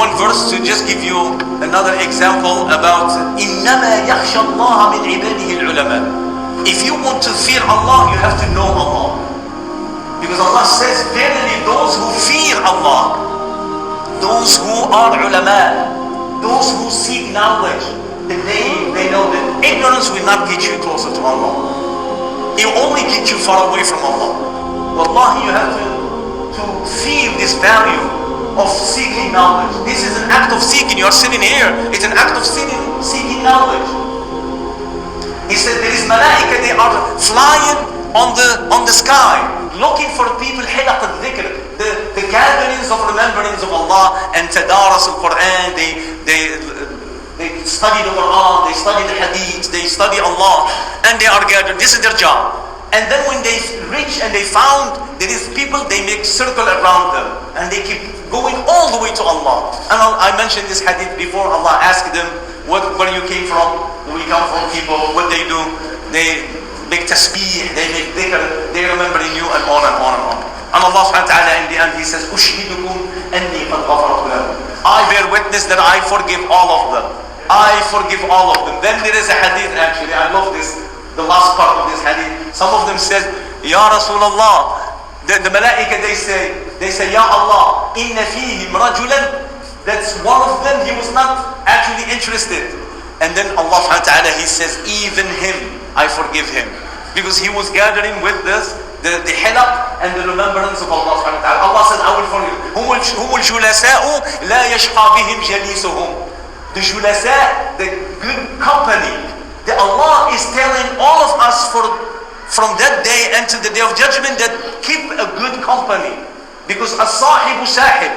one verse to just give you another example about إِنَّمَا يَخْشَى اللَّهَ مِنْ عِبَادِهِ الْعُلَمَاء. If you want to fear Allah, you have to know Allah. Because Allah says, verily those who fear Allah, those who are ulama, those who seek knowledge, they know that ignorance will not get you closer to Allah. It will only get you far away from Allah. Wallahi, you have to feel this value of seeking knowledge. This is an act of seeking. You are sitting here. It's an act of seeking knowledge. He said there is malaika, they are flying on the sky, looking for people, hilaq al-dhikr, the gatherings of remembrance of Allah, and tadaras al-Quran, they study the Quran, they study the Hadith, they study Allah, and they are gathered. This is their job. And then when they reach and they found there is people, they make circle around them, and they keep going all the way to Allah. And I mentioned this hadith before. Allah asked them, where you came from? We come from people, what they do? They make tasbih, they make dhikr, they remembering you, and on and on and on. And Allah subhanahu wa ta'ala in the end, He says, أُشْهِدُكُمْ أَنِّي قَدْ غَفَرْتُ لَهُمْ. I bear witness that I forgive all of them. I forgive all of them. Then there is a hadith actually, I love this, the last part of this hadith. Some of them says, Ya Rasulullah, the malaika, they say, Ya Allah, inna fihim rajulan, that's one of them, he was not actually interested. And then Allah subhanahu wa ta'ala, He says, even him, I forgive him. Because he was gathering with this, the hilaq and the remembrance of Allah subhanahu wa ta'ala. Allah says, I will forgive. هُمُ الْجُلَسَاءُ لَا يَشْقَى بِهِمْ جَلِيسُهُمْ. The julasa, the good company, that Allah is telling all of us from that day and to the day of judgment, that keep a good company. Because as-sahibu sahib,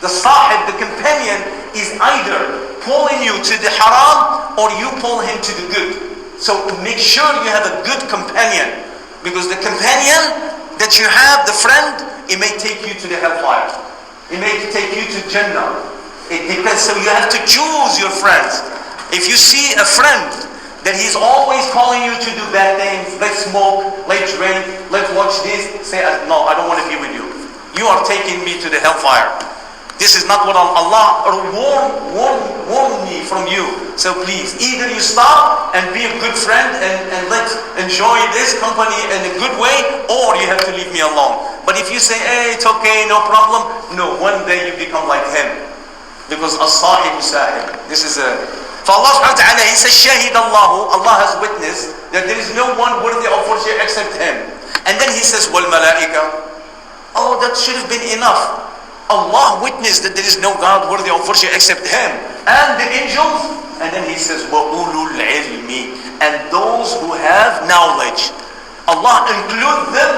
the sahib, the companion, is either pulling you to the haram or you pull him to the good. So make sure you have a good companion, because the companion that you have, the friend, it may take you to the hellfire. It may take you to Jannah. It depends. So you have to choose your friends. If you see a friend that he's always calling you to do bad things, let's smoke, let's drink, let's watch this, say, no, I don't want to be with you. You are taking me to the hellfire. This is not what Allah warned me from you. So please, either you stop and be a good friend and let's enjoy this company in a good way, or you have to leave me alone. But if you say, hey, it's okay, no problem, no, one day you become like him. Because as-sahibu sahib. This is a... For Allah subhanahu wa ta'ala, He says, Shahid Allahu, Allah has witnessed that there is no one worthy of worship except Him. And then He says, wal malaika. Oh, that should have been enough. Allah witnessed that there is no God worthy of worship except Him. And the angels. And then He says, wa ulul ilmi. And those who have knowledge. Allah includes them.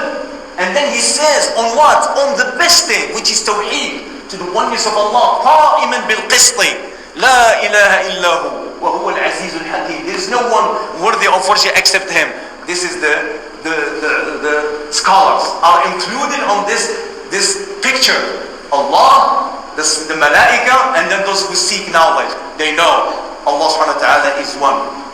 And then He says, on what? On the best thing, which is tawheed. To the oneness of Allah. قَائِمًا بِالْقِسْطِ لَا إِلَهَ إِلَّا هُ وَهُوَ الْعَزِيزُ الْحَكِيمُ. There is no one worthy of worship except Him. This is the scholars are included on this picture. Allah, the malaika, and then those who seek knowledge. They know Allah subhanahu wa ta'ala is one.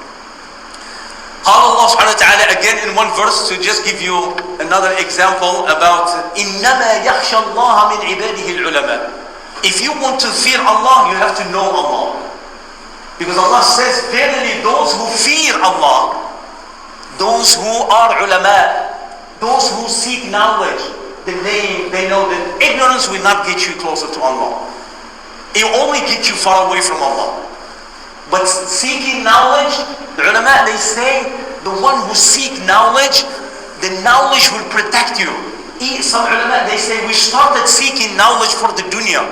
Allah subhanahu wa ta'ala again in one verse, to just give you another example about إِنَّمَا يَخْشَى اللَّهَ مِنْ عِبَادِهِ الْعُلَمَاء. If you want to fear Allah, you have to know Allah. Because Allah says, verily those who fear Allah, those who are ulama, those who seek knowledge, they know that ignorance will not get you closer to Allah. It will only get you far away from Allah. But seeking knowledge, the ulama, they say, the one who seek knowledge, the knowledge will protect you. Some ulama, they say, we started seeking knowledge for the dunya,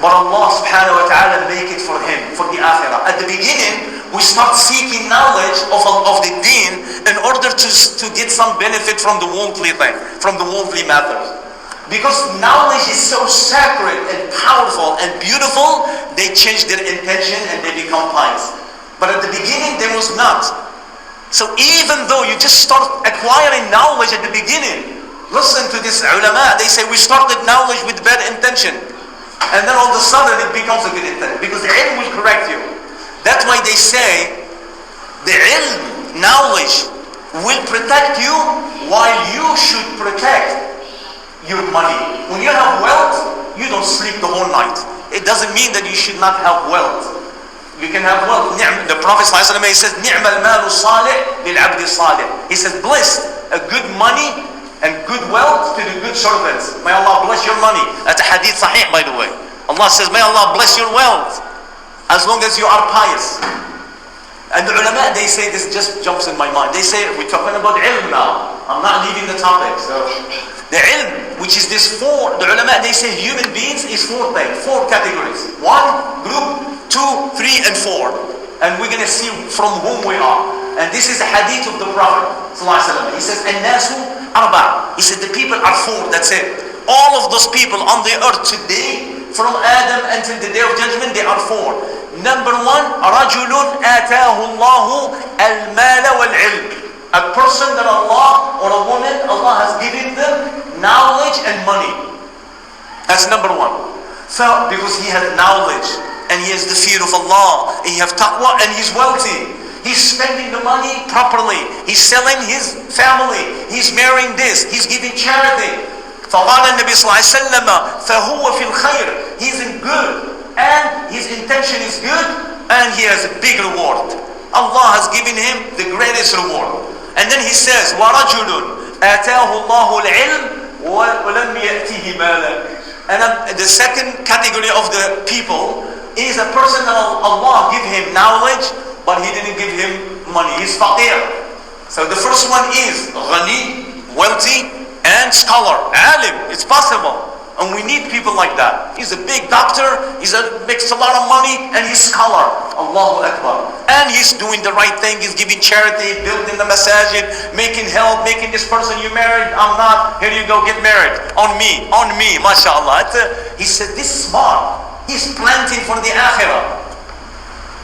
but Allah subhanahu wa ta'ala make it for him, for the akhirah. At the beginning, we start seeking knowledge of the deen in order to get some benefit from the worldly thing, from the worldly matters. Because knowledge is so sacred and powerful and beautiful, they change their intention and they become pious. But at the beginning, there was not. So even though you just start acquiring knowledge at the beginning, listen to this ulama, they say we started knowledge with bad intention. And then all of a sudden it becomes a good intention. Because the ilm will correct you. That's why they say the ilm, knowledge, will protect you while you should protect your money. When you have wealth, you don't sleep the whole night. it doesn't mean that you should not have wealth. You can have wealth. The Prophet ﷺ, he says, نِعْمَ الْمَالُ الصَّالِحِ لِلْعَبْدِ الصَّالِحِ. He says, blessed, a good money and good wealth to the good servants. May Allah bless your money. That's a hadith sahih, by the way. Allah says, may Allah bless your wealth as long as you are pious. And the ulama, they say, this just jumps in my mind. They say, we're talking about ilm now. I'm not leaving the topic. So the ilm, which is this four, the ulama, they say human beings is four things, four categories. One, group, 2, 3, and 4. And we're going to see from whom we are. And this is a hadith of the Prophet ﷺ. He says, الناس أربع. He said, the people are four, that's it. All of those people on the earth today, from Adam until the day of judgment, they are four. Number one, رجل آتاه الله المال والعلم. A person that Allah, or a woman, Allah has given them knowledge and money. That's number one. So, because he has knowledge, and he has the fear of Allah, and he has taqwa, and he's wealthy. He's spending the money properly. He's selling his family. He's marrying this. He's giving charity. فقال النبي صلى الله عليه وسلم فهو في الخير. He's in good, and his intention is good, and he has a big reward. Allah has given him the greatest reward. And then he says, وَرَجُلٌ آتَاهُ اللَّهُ الْعِلْمِ وَلَمْ يَأْتِهِ مَالًا. And the second category of the people is a person that Allah give him knowledge, but he didn't give him money. He's faqir. So the first one is ghani, wealthy, and scholar, alim. It's possible. And we need people like that. He's a big doctor, makes a lot of money, and he's scholar. Allahu Akbar. And he's doing the right thing. He's giving charity, building the masjid, making help, making this person you married. I'm not. Here you go, get married. On me, mashallah. He said, this is smart. He's planting for the akhirah.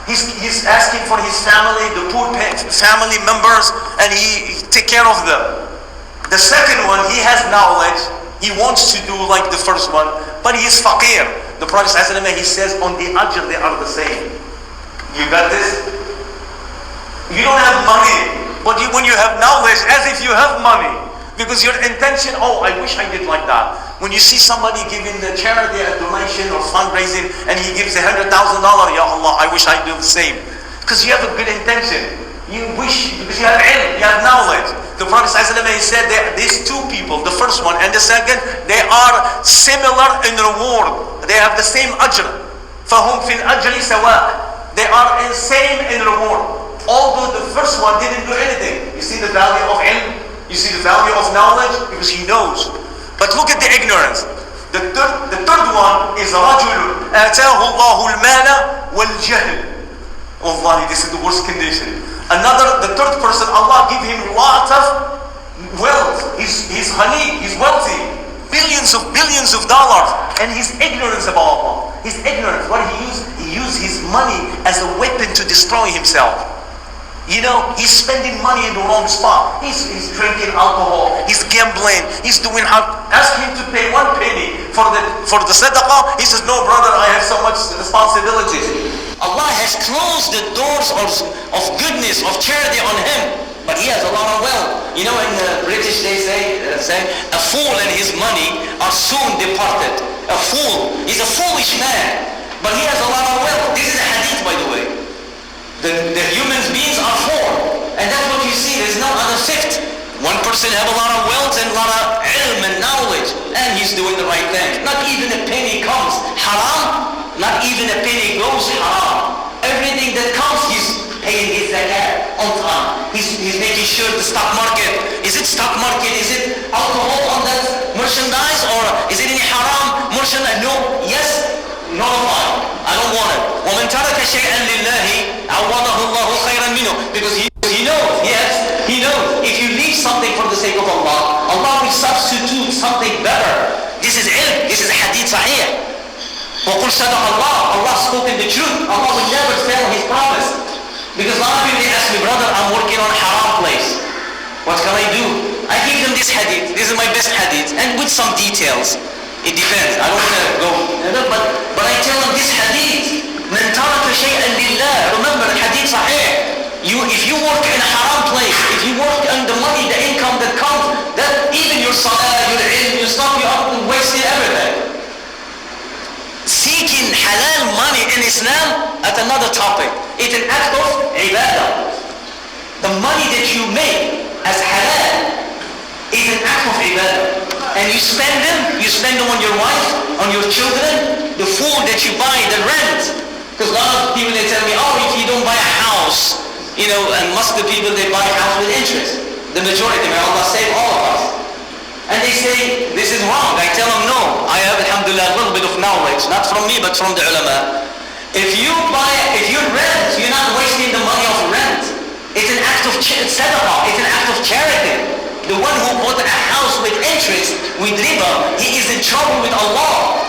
He's asking for his family, the poor family members, and he take care of them. The second one, he has knowledge. He wants to do like the first one, but he's faqir. The Prophet ﷺ, he says, on the ajr, they are the same. You got this? You don't have money, but when you have knowledge, as if you have money. Because your intention, oh, I wish I did like that. When you see somebody giving the charity a donation or fundraising, and he gives $100,000, Ya Allah, I wish I do the same. Because you have a good intention. You wish, because you have ilm, you have knowledge. The Prophet ﷺ, he said that these two people, the first one and the second, they are similar in reward. They have the same ajr. فَهُمْ فِي الْأَجْرِ سَوَاء. They are the same in reward. Although the first one didn't do anything. You see the value of ilm? You see the value of knowledge? Because he knows. But look at the ignorance. The third one is رَجُلٌ آتَاهُ اللَّهُ الْمَالَ وَالْجَهْلِ. Wallahi, this is the worst condition. The third person, Allah give him lots of wealth. He's ghani, he's wealthy. Billions of dollars. And he's ignorant about Allah. He's ignorant. What he used his money as a weapon to destroy himself. You know, he's spending money in the wrong spot. He's drinking alcohol. He's gambling. He's doing ask him to pay 1 penny for the sadaqah. He says, no brother, I have so much responsibilities. Allah has closed the doors of goodness, of charity on him. But he has a lot of wealth. You know, in the British they say, a fool and his money are soon departed. A fool. He's a foolish man. But he has a lot of wealth. This is a hadith, by the way. The human beings are four. And that's what you see. There's no other fifth. One person have a lot of wealth and a lot of ilm and knowledge. And he's doing the right thing. Not even a penny comes haram. Not even a penny goes haram. Everything that comes, he's paying his zakat on time. He's making sure the stock market. Is it stock market? Is it alcohol on that merchandise? Or is it any haram merchandise? No. Yes. Not mine. I don't want it. وَمَنْ تَرَكَ شَيْئًا لِلَّهِ عَوَّضَهُ اللَّهُ خَيْرًا مِنْهُ. Because he knows. Yes. He knows. If you leave something for the sake of Allah, Allah will substitute something better. This is ilm. This is hadith sahih. وَقُلْ صَدَقَ اللَّهُ. Allah spoken the truth. Allah will never fail his promise. Because a lot of people they ask me, brother, I'm working on a haram place. What can I do? I give them this hadith. This is my best hadith. And with some details. It depends. I don't want to go. But I tell them this hadith. مَنْ تَرَكَ شَيْئًا لِلَّهِ. Remember, the hadith sahih. If you work in a haram place, if you work on the money, the income that comes, that even your salah, your ilm, your stuff, you are wasting everything. Seeking halal money in Islam at another topic. It's an act of ibadah. The money that you make as halal is an act of ibadah. And you spend them on your wife, on your children, the food that you buy, the rent. Because a lot of people, they tell me, oh, if you don't buy a house, and most of the people, they buy a house with interest. The majority, may Allah save all of us. And they say, this is wrong. I tell them, no, I have, alhamdulillah, a little bit of knowledge, not from me, but from the ulama. If you rent, you're not wasting the money of rent. It's an act of sadaqah, it's an act of charity. The one who bought a house with interest, with riba, he is in trouble with Allah.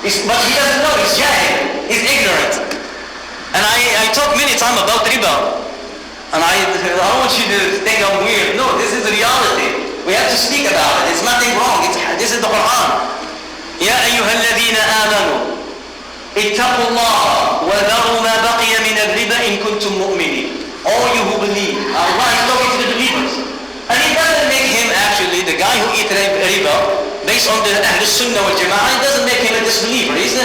But he doesn't know, he's jahil, he's ignorant. And I talk many times about riba. And I don't want you to think I'm weird. No, this is the reality. We have to speak about it. It's nothing wrong. This is the Quran. يا أيها الذين آمنوا اتقوا الله وذروا ما بقي من الربا إن كنتم مؤمنين. All you who believe. Allah is talking to the believers. And it doesn't make him actually, the guy who eats riba, based on the Ahl Sunnah wal Jama'ah, it doesn't make him a disbeliever. He's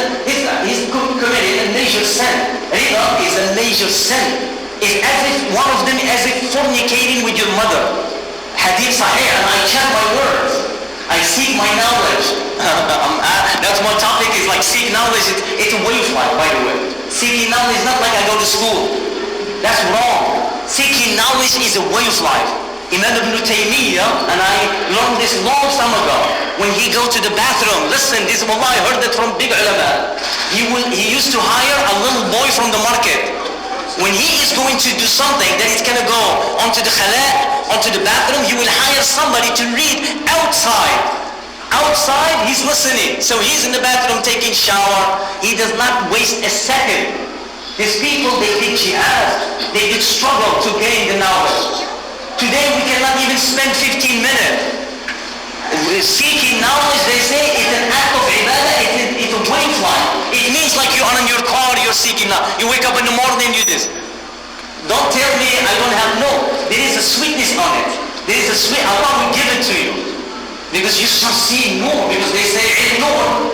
committed a major sin. Riba is a major sin. It's as if one of them as if fornicating with your mother. Hadith Sahih, and I check my words. I seek my knowledge. That's my topic, is like seek knowledge. It's a way of life, by the way. Seeking knowledge is not like I go to school. That's wrong. Seeking knowledge is a way of life. Imam Ibn Taymiyyah, and I learned this long time ago, when he go to the bathroom, listen, this wallah, I heard that from big ulama. He used to hire a little boy from the market. When he is going to do something that is going to go onto the khala, onto the bathroom, he will hire somebody to read outside. Outside, he's listening. So he's in the bathroom taking shower. He does not waste a second. These people, they did jihad. They did struggle to gain the knowledge. Today, we cannot even spend 15 minutes. Seeking knowledge, they say, is an act of ibadah, it's a way of life. It means like you are in your car, you're seeking knowledge. You wake up in the morning, you do this. Don't tell me I don't have, no. There is a sweetness on it. There is a sweet, Allah will give it to you. Because you start seeing Noor, because they say, Noor.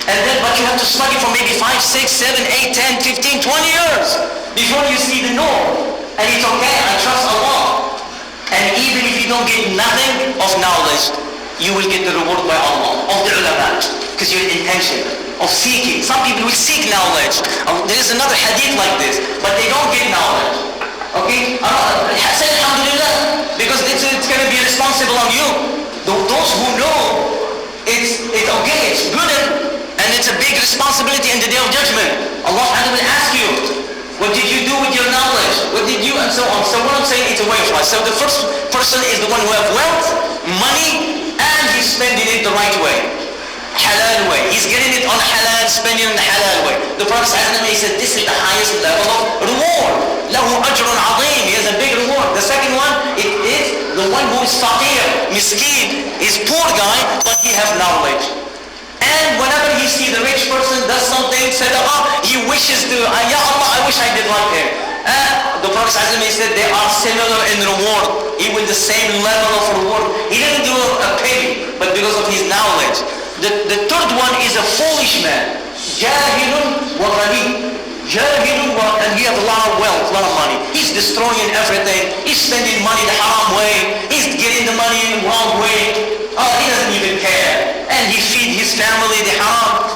And then, but you have to study for maybe 5, 6, 7, 8, 10, 15, 20 years before you see the Noor. And it's okay, I trust Allah. And even if you don't get nothing of knowledge, you will get the reward by Allah, of the ulama, because your intention of seeking. Some people will seek knowledge. There is another hadith like this, but they don't get knowledge. Okay? Say alhamdulillah, because it's going to be responsible on you. Those who know, it's okay, it's good, and it's a big responsibility in the day of judgment. Allah will ask you, what did you do with your knowledge? What did you, and so on. So what I'm saying, it's a way of life. So the first person is the one who have wealth, money, and he's spending it the right way. Halal way. He's getting it on halal, spending it in the halal way. The Prophet ﷺ, he said, this is the highest level of reward. له أجر عظيم. He has a big reward. The second one, it is the one who is faqir, miskin, is poor guy, but he has knowledge. And whenever he sees the rich person does something, sadaqah, he wishes to, Ya Allah, I wish I did like him. The Prophet ﷺ said they are similar in reward, even the same level of reward. He didn't do a penny, but because of his knowledge. The third one is a foolish man. Jahilun wa ghani. Jahilun wa, and he has a lot of wealth, a lot of money. He's destroying everything. He's spending money the haram way. He's getting the money in the wrong way. He doesn't even care. And he feeds his family the haram.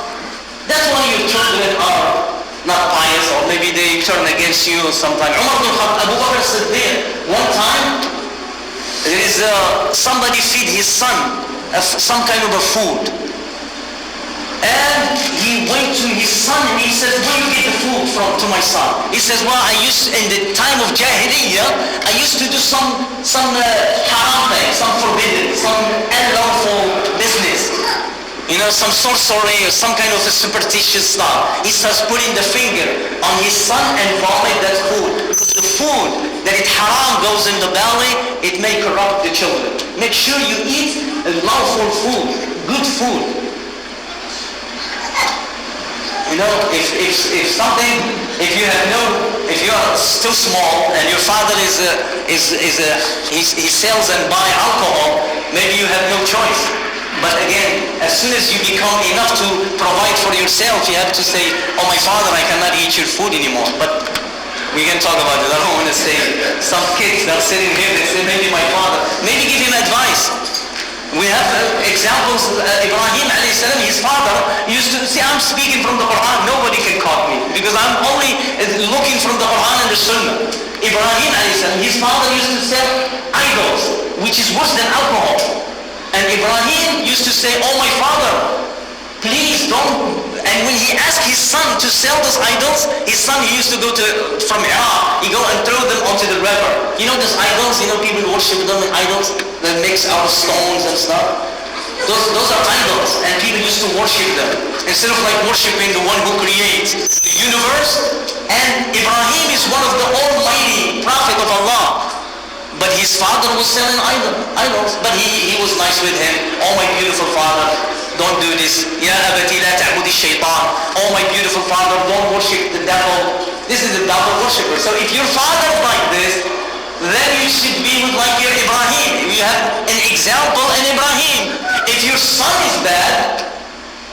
That's why your children are not pious, or maybe they turn against you sometime. Umar bin Khattab, Abu Bakr Siddiq, one time, there is somebody feed his son some kind of a food. And he went to his son and he says, where you get the food from to my son? He says, well, in the time of Jahiliyyah, I used to do some haram thing, some forbidden, some unlawful business. Some sorcery or some kind of a superstitious stuff. He starts putting the finger on his son and vomit that food. Because the food that is haram goes in the belly, it may corrupt the children. Make sure you eat lawful food, good food. If you are still small and your father he sells and buy alcohol, maybe you have no choice. But But again, as soon as you become enough to provide for yourself, you have to say, oh my father, I cannot eat your food anymore. But we can talk about it. I don't want to say. Some kids that are sitting here, they say, maybe my father. Maybe give him advice. We have examples. Ibrahim alayhi salam, his father used to say, I'm speaking from the Quran, nobody can caught me, because I'm only looking from the Quran and the Sunnah. Ibrahim alayhi salam, his father used to sell idols, which is worse than alcohol. And Ibrahim used to say, oh my father, please don't. And when he asked his son to sell those idols, his son, he used to go from Iraq, he go and throw them onto the river. You know those idols, people worship them in idols that makes out of stones and stuff. Those are idols, and people used to worship them instead of worshiping the one who creates the universe. And Ibrahim is one of the almighty prophet of Allah. But his father was selling idols. But he was nice with him. Oh my beautiful father, don't do this. Ya abati la ta'budi shaitan. Oh my beautiful father, don't worship the devil. This is the devil worshipper. So if your father is like this, then you should be with your Ibrahim. You have an example in Ibrahim. If your son is bad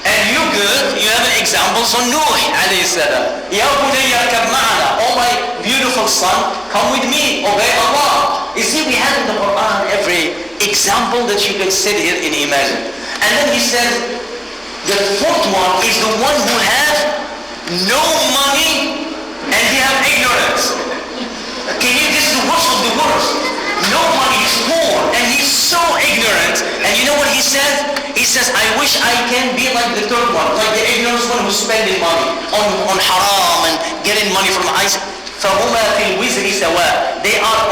and you good, you have an example on Noor alayhi salam. Ya bunayya arkab ma'ana. Oh my beautiful son, come with me, obey Allah. You see, we have in the Quran every example that you can sit here and imagine. And then he says, the fourth one is the one who has no money and he have ignorance. This is the worst of the worst. No money, he's poor and he's so ignorant. And you know what he says? He says, I wish I can be like the third one, like the ignorant one who's spending money on haram and getting money from ice. فَهُمَا فِي الْوِزْرِ سَوَاء. They are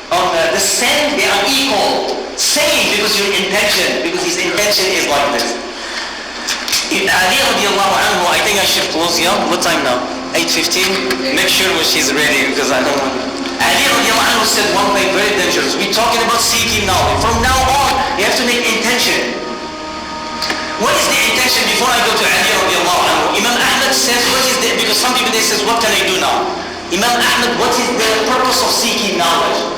on the sin, they are equal. Same, because your intention, because his intention is like this. In Ali radiallahu anhu, I think I should close here. What time now? 8:15? Make sure when she's ready, because I don't want to. Ali radiallahu anhu said one thing very dangerous. We're talking about seeking knowledge. From now on, you have to make intention. What is the intention before I go to Ali radiallahu anhu? Imam Ahmad says, what is the, because some people they says, what can I do now? Imam Ahmad, what is the purpose of seeking knowledge?